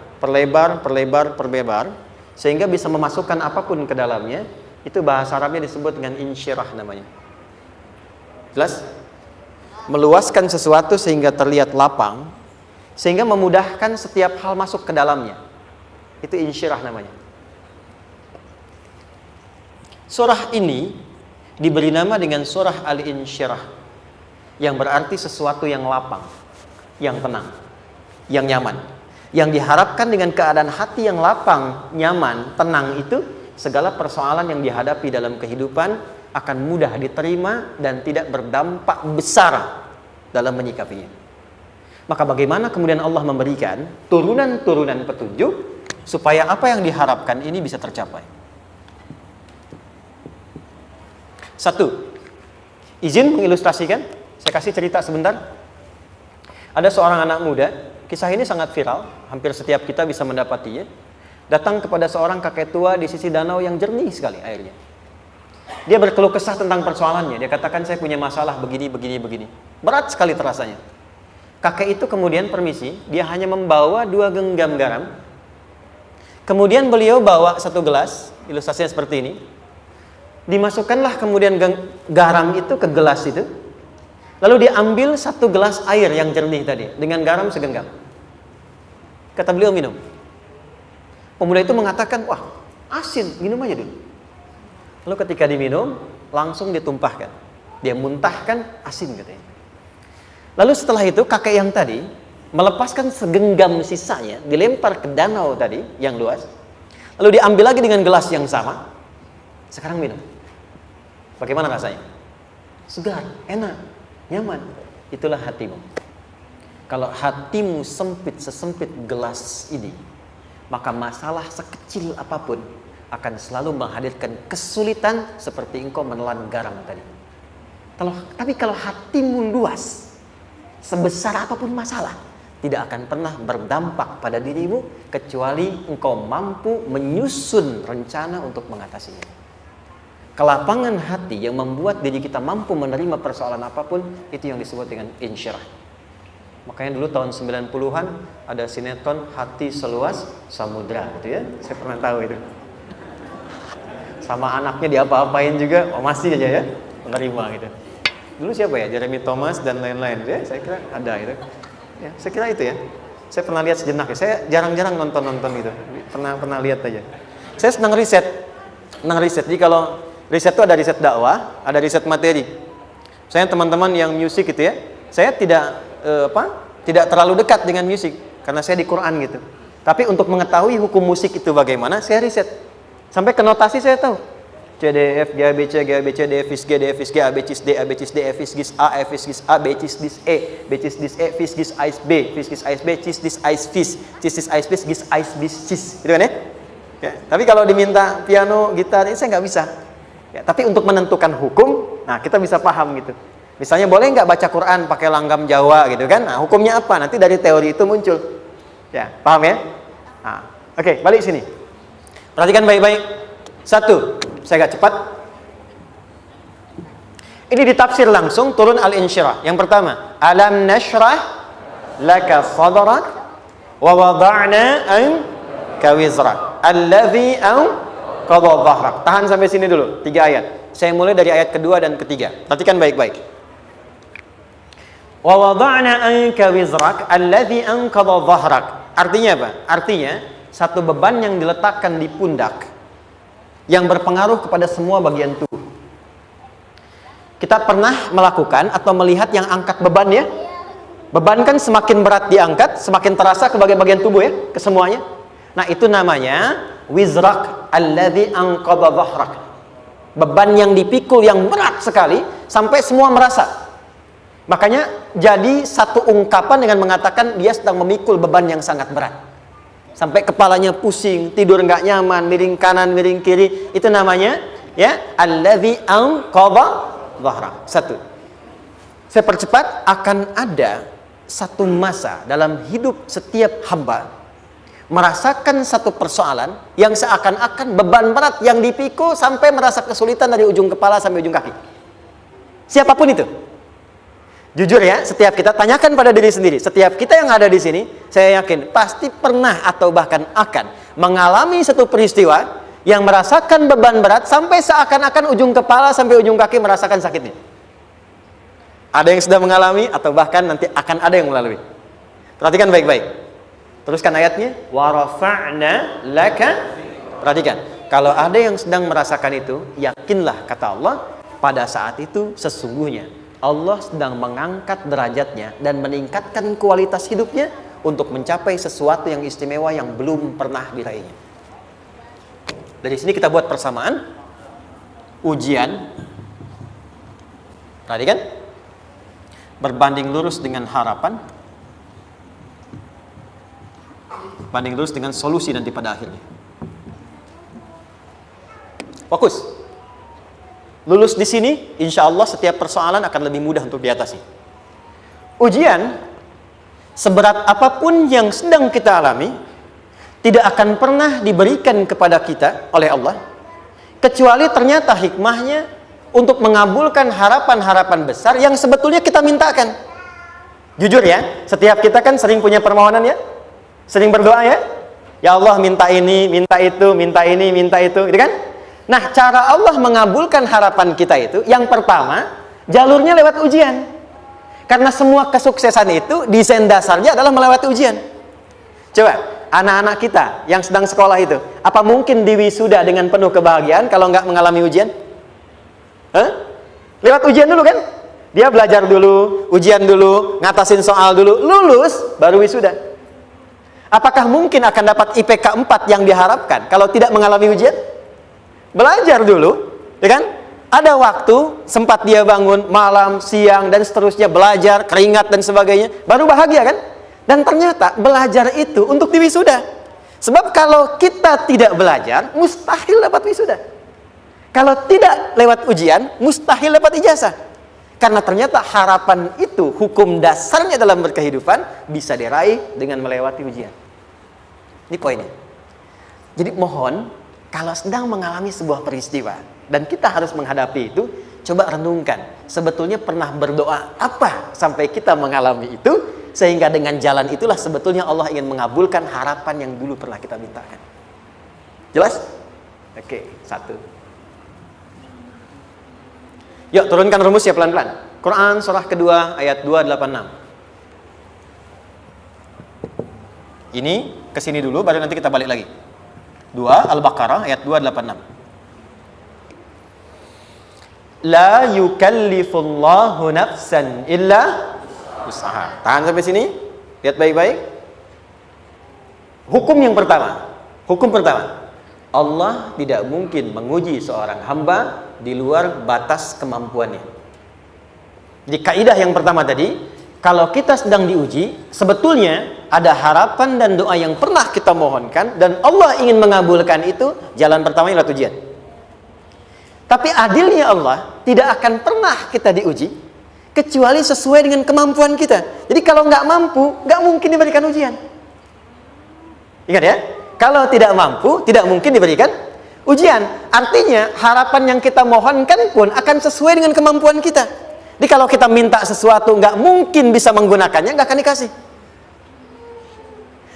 sehingga bisa memasukkan apapun ke dalamnya, itu bahasa Arabnya disebut dengan insyirah namanya. Jelas? Meluaskan sesuatu sehingga terlihat lapang, sehingga memudahkan setiap hal masuk ke dalamnya. Itu insyirah namanya. Surah ini diberi nama dengan surah Al-Insyirah, yang berarti sesuatu yang lapang, yang tenang, yang nyaman. Yang diharapkan dengan keadaan hati yang lapang, nyaman, tenang itu, segala persoalan yang dihadapi dalam kehidupan akan mudah diterima dan tidak berdampak besar dalam menyikapinya. Maka bagaimana kemudian Allah memberikan turunan-turunan petunjuk supaya apa yang diharapkan ini bisa tercapai? Satu, izin mengilustrasikan, saya kasih cerita sebentar. Ada seorang anak muda, kisah ini sangat viral, hampir setiap kita bisa mendapatinya. Datang kepada seorang kakek tua di sisi danau yang jernih sekali airnya. Dia berkeluh kesah tentang persoalannya. Dia katakan, saya punya masalah begini. Berat sekali terasanya. Kakek itu kemudian permisi, dia hanya membawa 2 genggam garam. Kemudian beliau bawa 1 gelas, ilustrasinya seperti ini. Dimasukkanlah kemudian garam itu ke gelas itu. Lalu diambil 1 gelas air yang jernih tadi, dengan garam segenggam. Kata beliau, minum. Pemuda itu mengatakan, wah, asin, minum aja dulu. Lalu ketika diminum, langsung ditumpahkan. Dia muntahkan asin katanya. Lalu setelah itu kakek yang tadi melepaskan segenggam sisanya, dilempar ke danau tadi yang luas. Lalu diambil lagi dengan gelas yang sama. Sekarang minum. Bagaimana rasanya? Segar, enak, nyaman. Itulah hatimu. Kalau hatimu sempit sesempit gelas ini, maka masalah sekecil apapun akan selalu menghadirkan kesulitan seperti engkau menelan garam tadi. Tapi kalau hatimu luas, sebesar apapun masalah, tidak akan pernah berdampak pada dirimu kecuali engkau mampu menyusun rencana untuk mengatasinya. Kelapangan hati yang membuat diri kita mampu menerima persoalan apapun, itu yang disebut dengan insyirah. Makanya dulu tahun 90-an ada sinetron Hati Seluas Samudra gitu ya. Saya pernah tahu itu. Sama anaknya diapa-apain juga, masih aja ya menerima gitu. Dulu siapa ya? Jeremy Thomas dan lain-lain ya. Saya kira ada itu. Ya, saya kira itu ya. Saya pernah lihat sejenak ya. Saya jarang-jarang nonton itu. Pernah lihat aja. Saya senang riset. Jadi kalau riset itu ada riset dakwah, ada riset materi. Saya teman-teman yang musik gitu ya. Saya tidak terlalu dekat dengan musik karena saya di Quran gitu. Tapi untuk mengetahui hukum musik itu bagaimana, saya riset. Sampai ke notasi saya tahu. C, D, F, G, A, B, C, G, A, B, C, D, F, G, D, F, G, A, B, C, D, A, B, C, D, F, G, A, F, G, A, B, C, D, E, B, C, D, E, F, G, Ais, B, F, G, Ais, B, C, D, Ais, Fis, C, D, Ais, B, G, Ais, B, Cis. Gitu kan ya? Ya? Tapi kalau diminta piano, gitar, ini saya nggak bisa. Ya, tapi untuk menentukan hukum, nah kita bisa paham gitu. Misalnya boleh nggak baca Quran pakai langgam Jawa gitu kan? Nah hukumnya apa? Nanti dari teori itu muncul. Ya, paham ya? Nah, oke, balik sini. Perhatikan baik-baik. 1, saya agak cepat. Ini ditafsir langsung turun Al-Insyirah. Yang pertama, alam nashrah laka sadrak wa wada'na anka wizrak alladhi anqadha dhahrak. Tahan sampai sini dulu, 3 ayat. Saya mulai dari ayat kedua dan ketiga. Perhatikan baik-baik. Wa wada'na anka wizrak alladhi anqadha dhahrak. Artinya apa? Artinya satu beban yang diletakkan di pundak yang berpengaruh kepada semua bagian tubuh. Kita pernah melakukan atau melihat yang angkat beban ya? Beban kan semakin berat diangkat, semakin terasa ke bagian-bagian tubuh ya, ke semuanya. Nah, itu namanya wizrak alladzi anqadha dhahrak. Beban yang dipikul yang berat sekali sampai semua merasa. Makanya jadi satu ungkapan dengan mengatakan dia sedang memikul beban yang sangat berat. Sampai kepalanya pusing, tidur nggak nyaman, miring kanan, miring kiri. Itu namanya ya alladzi anqadha dhahrak. 1. Saya percepat, akan ada satu masa dalam hidup setiap hamba merasakan satu persoalan yang seakan-akan beban berat yang dipikul sampai merasa kesulitan dari ujung kepala sampai ujung kaki. Siapapun itu. Jujur ya, setiap kita tanyakan pada diri sendiri. Setiap kita yang ada di sini, saya yakin pasti pernah atau bahkan akan mengalami satu peristiwa yang merasakan beban berat sampai seakan-akan ujung kepala sampai ujung kaki merasakan sakitnya. Ada yang sudah mengalami atau bahkan nanti akan ada yang melalui. Perhatikan baik-baik. Teruskan ayatnya. Wa rafa'na laka. Perhatikan. Kalau ada yang sedang merasakan itu, yakinlah kata Allah, pada saat itu sesungguhnya Allah sedang mengangkat derajatnya dan meningkatkan kualitas hidupnya untuk mencapai sesuatu yang istimewa yang belum pernah diraihnya. Dari sini kita buat persamaan. Ujian. Perhatikan. Berbanding lurus dengan harapan, banding lurus dengan solusi nanti pada akhirnya. Fokus. Lulus di sini, insya Allah setiap persoalan akan lebih mudah untuk diatasi. Ujian, seberat apapun yang sedang kita alami, tidak akan pernah diberikan kepada kita oleh Allah, kecuali ternyata hikmahnya untuk mengabulkan harapan-harapan besar yang sebetulnya kita mintakan. Jujur ya, setiap kita kan sering punya permohonan ya, sering berdoa ya. Ya Allah minta ini, minta itu, minta ini, minta itu, gitu kan? Nah, cara Allah mengabulkan harapan kita itu, yang pertama, jalurnya lewat ujian. Karena semua kesuksesan itu, desain dasarnya adalah melewati ujian. Coba, anak-anak kita yang sedang sekolah itu, apa mungkin diwisuda dengan penuh kebahagiaan kalau nggak mengalami ujian? Lewat ujian dulu kan? Dia belajar dulu, ujian dulu, ngatasin soal dulu, lulus, baru wisuda. Apakah mungkin akan dapat IPK 4 yang diharapkan kalau tidak mengalami ujian? Belajar dulu, ya kan? Ada waktu, sempat dia bangun, malam, siang, dan seterusnya, belajar, keringat, dan sebagainya, baru bahagia kan? Dan ternyata belajar itu untuk diwisuda. Sebab kalau kita tidak belajar, mustahil dapat wisuda. Kalau tidak lewat ujian, mustahil dapat ijazah. Karena ternyata harapan itu, hukum dasarnya dalam berkehidupan, bisa diraih dengan melewati ujian. Ini poinnya. Jadi mohon, kalau sedang mengalami sebuah peristiwa, dan kita harus menghadapi itu, coba renungkan. Sebetulnya pernah berdoa apa sampai kita mengalami itu, sehingga dengan jalan itulah sebetulnya Allah ingin mengabulkan harapan yang dulu pernah kita mintakan. Jelas? Oke, satu. Yuk turunkan rumus ya pelan-pelan. Quran surah kedua ayat 286. Ini kesini dulu baru nanti kita balik lagi. 2 Al-Baqarah ayat 286. La yukallifullahu nafsan illa usaha. Tahan sampai sini. Lihat baik-baik. Hukum yang pertama. Hukum pertama. Allah tidak mungkin menguji seorang hamba di luar batas kemampuannya. Jadi kaidah yang pertama tadi, kalau kita sedang diuji, sebetulnya ada harapan dan doa yang pernah kita mohonkan dan Allah ingin mengabulkan itu, jalan pertama adalah ujian. Tapi adilnya Allah, tidak akan pernah kita diuji kecuali sesuai dengan kemampuan kita. Jadi kalau nggak mampu, nggak mungkin diberikan ujian. Ingat ya? Kalau tidak mampu, tidak mungkin diberikan ujian. Artinya, harapan yang kita mohonkan pun akan sesuai dengan kemampuan kita. Jadi kalau kita minta sesuatu, nggak mungkin bisa menggunakannya, nggak akan dikasih.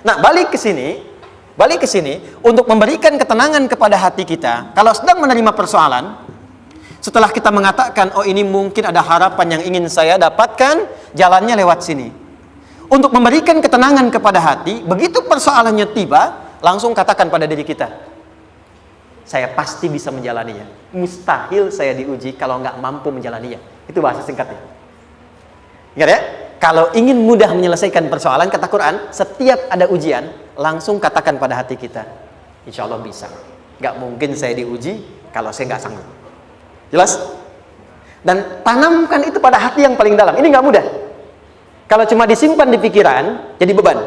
Nah, balik ke sini, untuk memberikan ketenangan kepada hati kita, kalau sedang menerima persoalan, setelah kita mengatakan, oh ini mungkin ada harapan yang ingin saya dapatkan, jalannya lewat sini. Untuk memberikan ketenangan kepada hati, begitu persoalannya tiba, langsung katakan pada diri kita, saya pasti bisa menjalaninya. Mustahil saya diuji kalau nggak mampu menjalaninya. Itu bahasa singkatnya. Ingat ya? Kalau ingin mudah menyelesaikan persoalan, kata Quran, setiap ada ujian, langsung katakan pada hati kita, insya Allah bisa. Nggak mungkin saya diuji kalau saya nggak sanggup. Jelas? Dan tanamkan itu pada hati yang paling dalam. Ini nggak mudah. Kalau cuma disimpan di pikiran, jadi beban.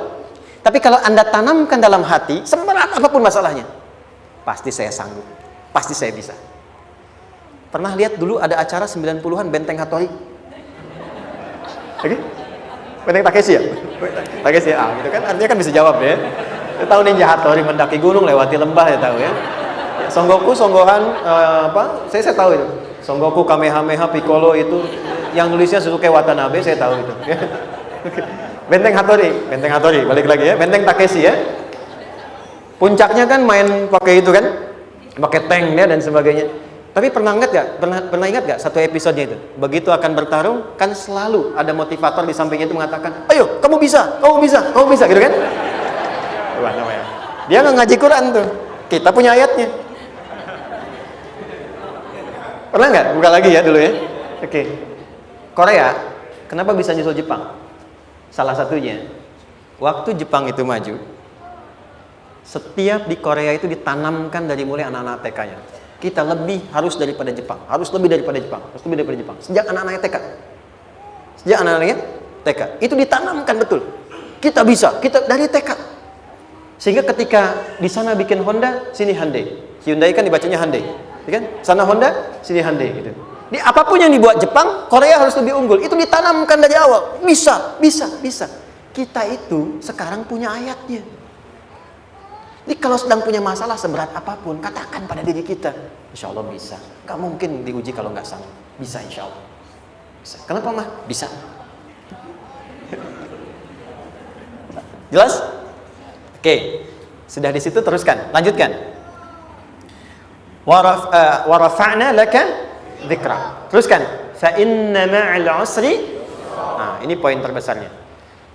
Tapi kalau Anda tanamkan dalam hati, seberat apapun masalahnya, pasti saya sanggup, pasti saya bisa. Pernah lihat dulu ada acara 90-an Benteng Hattori? Oke? Benteng Takeshi ya? Takeshi ya, gitu kan artinya kan bisa jawab ya. Saya tahu Ninja Hattori mendaki gunung lewati lembah ya tahu ya. Son Goku, Son Gohan, apa? Saya tahu itu. Son Goku, Kamehameha, Piccolo itu yang nulisnya Suzuki Watanabe, saya tahu itu. Benteng Hattori, balik lagi ya. Benteng Takeshi ya. Puncaknya kan main pakai itu kan, pakai tank ya dan sebagainya. Tapi pernah ingat gak satu episodenya itu? Begitu akan bertarung, kan selalu ada motivator di sampingnya itu mengatakan, ayo kamu bisa, gitu kan? Wah, namanya. Dia nggak ngaji Quran tuh, kita punya ayatnya. Pernah nggak? Buka lagi ya dulu ya. Oke. Korea, kenapa bisa nyusul Jepang? Salah satunya, waktu Jepang itu maju, setiap di Korea itu ditanamkan dari mulai anak-anak TK-nya. Kita harus lebih daripada Jepang. Sejak anak-anaknya TK. Itu ditanamkan betul. Kita bisa, kita dari TK. Sehingga ketika di sana bikin Honda, sini Hyundai. Hyundai kan dibacanya Hyundai, ya kan? Sana Honda, sini Hyundai gitu. Di apapun yang dibuat Jepang, Korea harus lebih unggul. Itu ditanamkan dari awal. Bisa. Kita itu sekarang punya ayatnya. Jadi kalau sedang punya masalah seberat apapun, katakan pada diri kita, insya Allah bisa. Gak mungkin diuji kalau nggak sanggup. Bisa insya Allah. Bisa. Kenapa mah? Bisa. Jelas? Oke. Sudah di situ teruskan. Lanjutkan. Warafa'na laka dzikra. Teruskan. Fa inna ma'al usri. Nah, ini poin terbesarnya.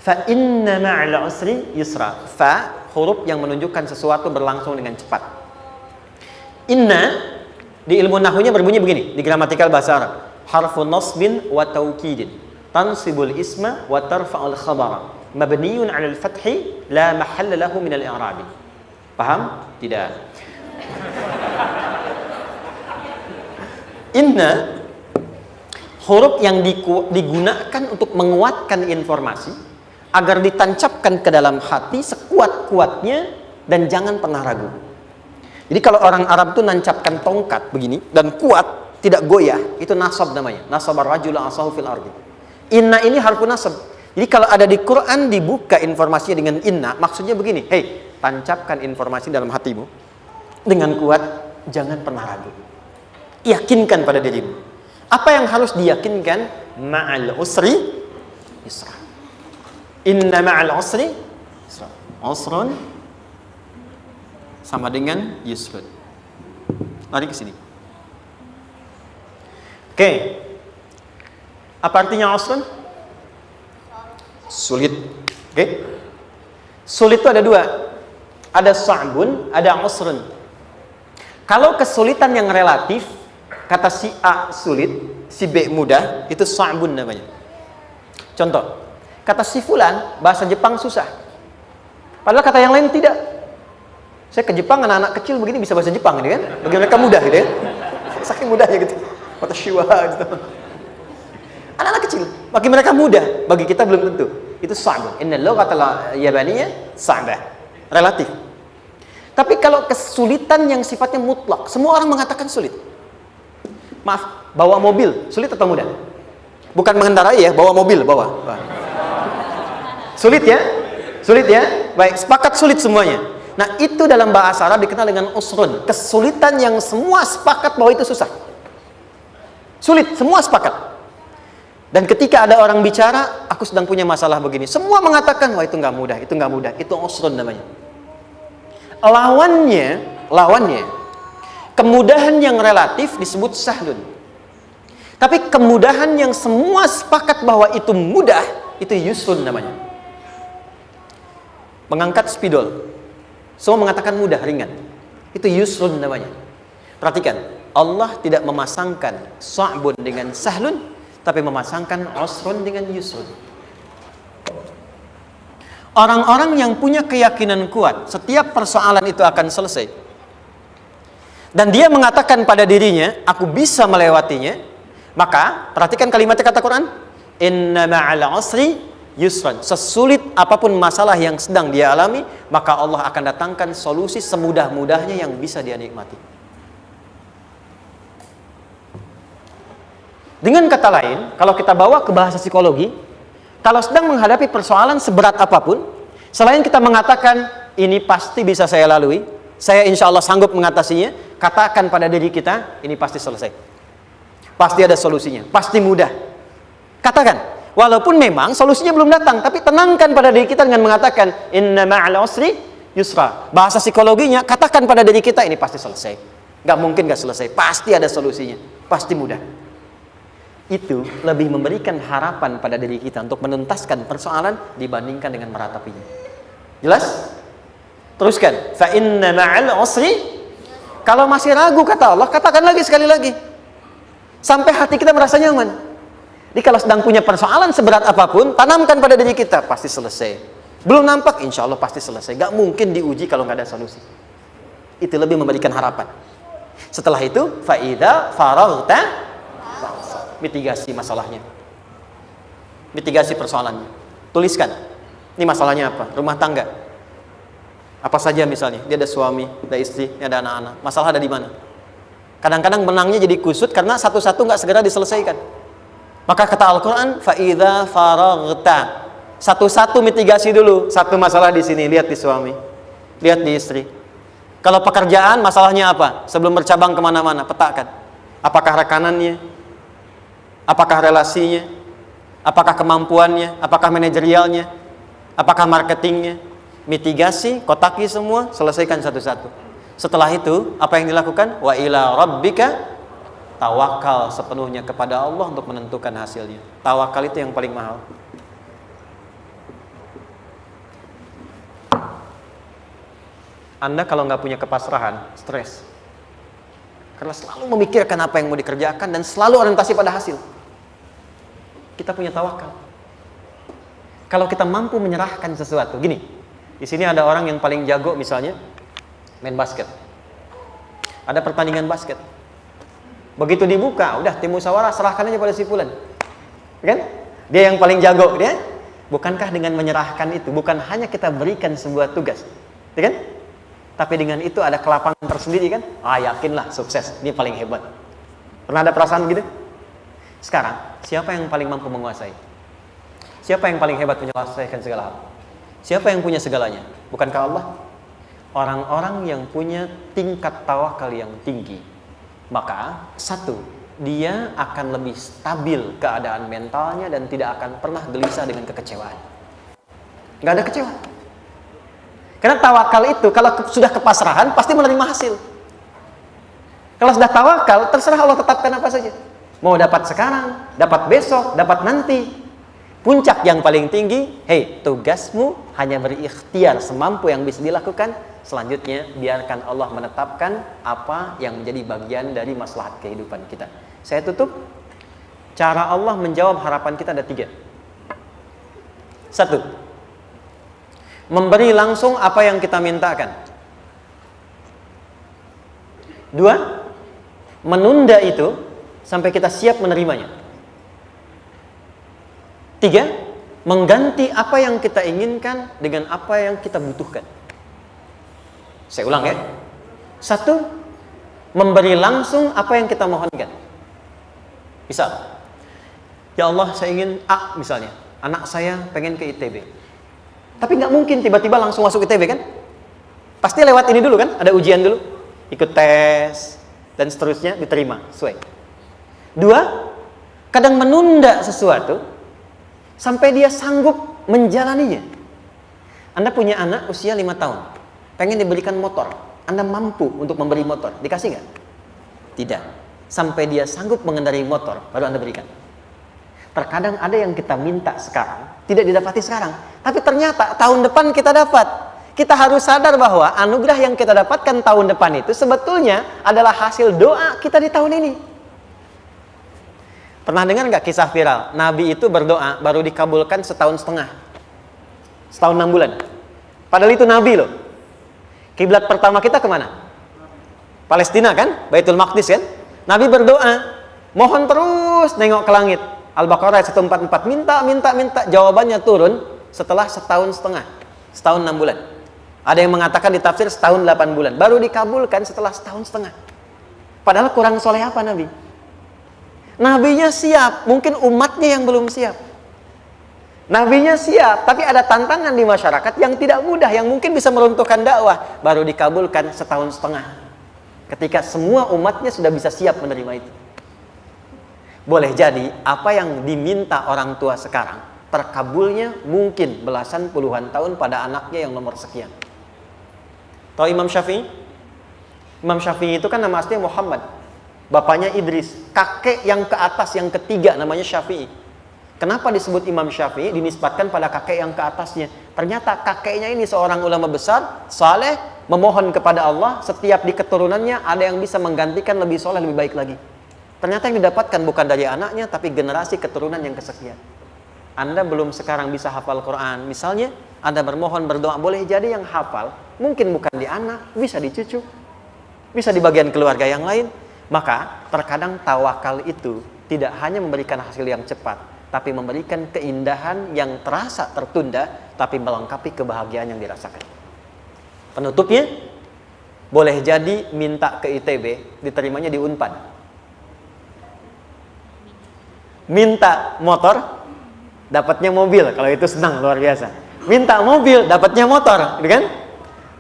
Fa inna ma'al usri yusra. Fa huruf yang menunjukkan sesuatu berlangsung dengan cepat. Inna di ilmu nahwunya berbunyi begini, di gramatikal bahasa Arab. Harfun nasbin wa taukidin. Tansibul isma wa tarfa'ul khabara. Mabniyun 'alal fathi la mahalla lahu min al-i'rabi. Paham? Tidak. Inna huruf yang digunakan untuk menguatkan informasi agar ditancapkan ke dalam hati sekuat-kuatnya dan jangan pernah ragu. Jadi kalau orang Arab itu nancapkan tongkat begini dan kuat, tidak goyah, itu nasab namanya. Nasabar rajul asahu fil ardi. Inna ini harfun nasab. Jadi kalau ada di Quran dibuka informasinya dengan inna, maksudnya begini, hei, tancapkan informasi dalam hatimu dengan kuat, jangan pernah ragu. Yakinkan pada dirimu. Apa yang harus diyakinkan? Ma'al usri yusra. Inna ma'al usri yusra. Usrun sama dengan yusrun. Lari ke sini. Oke. Apa artinya usrun? Sulit. Oke. Sulit itu ada dua. Ada sa'bun, ada usrun. Kalau kesulitan yang relatif, kata si A sulit, si B mudah, itu sa'bun namanya. Contoh, kata si fulan, bahasa Jepang susah. Padahal kata yang lain tidak. Saya ke Jepang, anak-anak kecil begini bisa bahasa Jepang gitu kan. Bagi mereka mudah gitu ya. Saking mudahnya gitu. Kata shiwa gitu. Anak-anak kecil, bagi mereka mudah, bagi kita belum tentu. Itu sa'bun. Innal lughatal yabaniyah sa'bah. Relatif. Tapi kalau kesulitan yang sifatnya mutlak, semua orang mengatakan sulit. Maaf, bawa mobil, sulit atau mudah? Bukan mengendarai ya, bawa mobil, bawa. Sulit ya? Sulit ya? Baik, sepakat sulit semuanya. Nah, itu dalam bahasa Arab dikenal dengan usrun. Kesulitan yang semua sepakat bahwa itu susah. Sulit, semua sepakat. Dan ketika ada orang bicara, aku sedang punya masalah begini. Semua mengatakan, wah itu nggak mudah, itu nggak mudah. Itu usrun namanya. Lawannya, kemudahan yang relatif disebut sahlun. Tapi kemudahan yang semua sepakat bahwa itu mudah, itu yusrun namanya. Mengangkat spidol, semua mengatakan mudah, ringan. Itu yusrun namanya. Perhatikan, Allah tidak memasangkan sa'bun dengan sahlun, tapi memasangkan usrun dengan yusrun. Orang-orang yang punya keyakinan kuat, setiap persoalan itu akan selesai. Dan dia mengatakan pada dirinya, aku bisa melewatinya. Maka, perhatikan kalimatnya kata Quran. Inna ma'al usri yusran. Sesulit apapun masalah yang sedang dia alami, maka Allah akan datangkan solusi semudah-mudahnya yang bisa dia nikmati. Dengan kata lain, kalau kita bawa ke bahasa psikologi, Kalau sedang menghadapi persoalan seberat apapun, selain kita mengatakan ini pasti bisa saya lalui, saya insya Allah sanggup mengatasinya, katakan pada diri kita, ini pasti selesai, pasti ada solusinya, pasti mudah. Katakan, walaupun memang solusinya belum datang, tapi tenangkan pada diri kita dengan mengatakan inna ma'al usri yusra. Bahasa psikologinya, katakan pada diri kita, ini pasti selesai. Gak mungkin gak selesai, pasti ada solusinya, pasti mudah. Itu lebih memberikan harapan pada diri kita untuk menuntaskan persoalan dibandingkan dengan meratapinya. Jelas? Teruskan, fa inna ma'al usri. Kalau masih ragu kata Allah, katakan lagi sekali lagi sampai hati kita merasa nyaman. Jadi kalau sedang punya persoalan seberat apapun, tanamkan pada diri kita, pasti selesai. Belum nampak, insya Allah pasti selesai. Gak mungkin diuji kalau gak ada solusi. Itu lebih memberikan harapan. Setelah itu, fa'idha faraghta, mitigasi masalahnya, mitigasi persoalannya. Tuliskan, ini masalahnya apa? Rumah tangga. Apa saja misalnya, dia ada suami, ada istri, ada anak-anak. Masalah ada di mana? Kadang-kadang benangnya jadi kusut karena satu-satu gak segera diselesaikan. Maka kata Al-Quran, fa'idha faraghta, satu-satu mitigasi dulu. Satu masalah di sini, lihat di suami, lihat di istri. Kalau pekerjaan, masalahnya apa? Sebelum bercabang kemana-mana, petakan. Apakah rekanannya? Apakah relasinya? Apakah kemampuannya? Apakah manajerialnya? Apakah marketingnya? Mitigasi, kotaki semua, selesaikan satu-satu. Setelah itu, apa yang dilakukan? Wa ila rabbika, tawakal sepenuhnya kepada Allah untuk menentukan hasilnya. Tawakal itu yang paling mahal. Anda kalau nggak punya kepasrahan, stres. Karena selalu memikirkan apa yang mau dikerjakan dan selalu orientasi pada hasil. Kita punya tawakal. Kalau kita mampu menyerahkan sesuatu, gini. Di sini ada orang yang paling jago misalnya main basket. Ada pertandingan basket. Begitu dibuka, udah tim musyawarah serahkan aja pada si fulan. Kan? Dia yang paling jago, dia. Bukankah dengan menyerahkan itu bukan hanya kita berikan sebuah tugas, ya kan? Tapi dengan itu ada kelapangan tersendiri kan? Yakinlah sukses, ini paling hebat. Pernah ada perasaan gitu? Sekarang, siapa yang paling mampu menguasai? Siapa yang paling hebat menyelesaikan segala hal? Siapa yang punya segalanya? Bukankah Allah? Orang-orang yang punya tingkat tawakal yang tinggi, maka satu, dia akan lebih stabil keadaan mentalnya dan tidak akan pernah gelisah dengan kekecewaan. Gak ada kecewa. Karena tawakal itu kalau sudah kepasrahan pasti menerima hasil. Kalau sudah tawakal, terserah Allah tetapkan apa saja. Mau dapat sekarang, dapat besok, dapat nanti. Puncak yang paling tinggi, tugasmu hanya berikhtiar semampu yang bisa dilakukan. Selanjutnya, biarkan Allah menetapkan apa yang menjadi bagian dari maslahat kehidupan kita. Saya tutup. Cara Allah menjawab harapan kita ada 3. 1. Memberi langsung apa yang kita mintakan. 2. Menunda itu sampai kita siap menerimanya. 3. Mengganti apa yang kita inginkan dengan apa yang kita butuhkan. Saya ulang ya. 1. Memberi langsung apa yang kita mohonkan. Misal, ya Allah saya ingin A misalnya, anak saya pengen ke ITB. Tapi nggak mungkin tiba-tiba langsung masuk ITB kan? Pasti lewat ini dulu kan? Ada ujian dulu, ikut tes dan seterusnya diterima sesuai. 2. Kadang menunda sesuatu sampai dia sanggup menjalaninya. Anda punya anak usia 5 tahun, pengen diberikan motor, Anda mampu untuk memberi motor, dikasih nggak? Tidak. Sampai dia sanggup mengendarai motor, baru Anda berikan. Terkadang ada yang kita minta sekarang, tidak didapati sekarang. Tapi ternyata tahun depan kita dapat. Kita harus sadar bahwa anugerah yang kita dapatkan tahun depan itu sebetulnya adalah hasil doa kita di tahun ini. Pernah dengar nggak kisah viral? Nabi itu berdoa, baru dikabulkan setahun setengah. Setahun 6 bulan. Padahal itu Nabi loh. Kiblat pertama kita kemana? Palestina kan? Baitul Maqdis kan? Nabi berdoa, mohon terus nengok ke langit. Al-Baqarah 144, minta, jawabannya turun setelah setahun setengah, setahun 6 bulan. Ada yang mengatakan di tafsir setahun 8 bulan, baru dikabulkan setelah setahun setengah. Padahal kurang soleh apa Nabi? Nabinya siap, mungkin umatnya yang belum siap. Nabinya siap, tapi ada tantangan di masyarakat yang tidak mudah, yang mungkin bisa meruntuhkan dakwah. Baru dikabulkan setahun setengah. Ketika semua umatnya sudah bisa siap menerima itu. Boleh jadi, apa yang diminta orang tua sekarang, terkabulnya mungkin belasan puluhan tahun pada anaknya yang nomor sekian. Tahu Imam Syafi'i? Imam Syafi'i itu kan nama aslinya Muhammad. Bapaknya Idris. Kakek yang ke atas, yang ketiga namanya Syafi'i. Kenapa disebut Imam Syafi'i? Dinisbatkan pada kakek yang ke atasnya. Ternyata kakeknya ini seorang ulama besar, saleh, memohon kepada Allah. Setiap di keturunannya ada yang bisa menggantikan lebih soleh, lebih baik lagi. Ternyata yang didapatkan bukan dari anaknya, tapi generasi keturunan yang kesekian. Anda belum sekarang bisa hafal Quran. Misalnya, Anda bermohon, berdoa, boleh jadi yang hafal, mungkin bukan di anak, bisa di cucu, bisa di bagian keluarga yang lain. Maka, terkadang tawakal itu tidak hanya memberikan hasil yang cepat, tapi memberikan keindahan yang terasa tertunda, tapi melengkapi kebahagiaan yang dirasakan. Penutupnya, boleh jadi minta ke ITB, diterimanya di Unpad. Minta motor, dapatnya mobil, kalau itu senang, luar biasa. Minta mobil, dapatnya motor, gitu kan?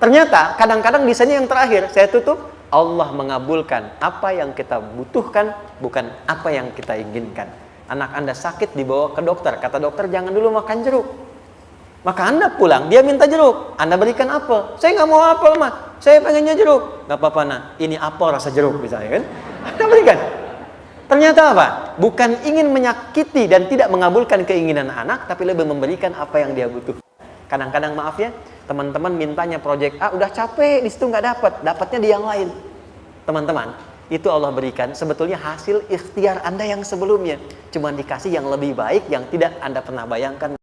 Ternyata, kadang-kadang desainnya yang terakhir, saya tutup, Allah mengabulkan apa yang kita butuhkan, bukan apa yang kita inginkan. Anak Anda sakit, dibawa ke dokter. Kata dokter, jangan dulu makan jeruk. Maka Anda pulang, dia minta jeruk. Anda berikan apel. Saya nggak mau apel, mah. Saya pengennya jeruk. Nggak apa-apa, nah. Ini apel rasa jeruk, misalnya kan. Anda berikan. Ternyata apa? Bukan ingin menyakiti dan tidak mengabulkan keinginan anak, tapi lebih memberikan apa yang dia butuh. Kadang-kadang maaf ya, teman-teman mintanya proyek A, udah capek, di situ nggak dapat. Dapatnya di yang lain. Teman-teman, itu Allah berikan sebetulnya hasil ikhtiar Anda yang sebelumnya. Cuma dikasih yang lebih baik yang tidak Anda pernah bayangkan.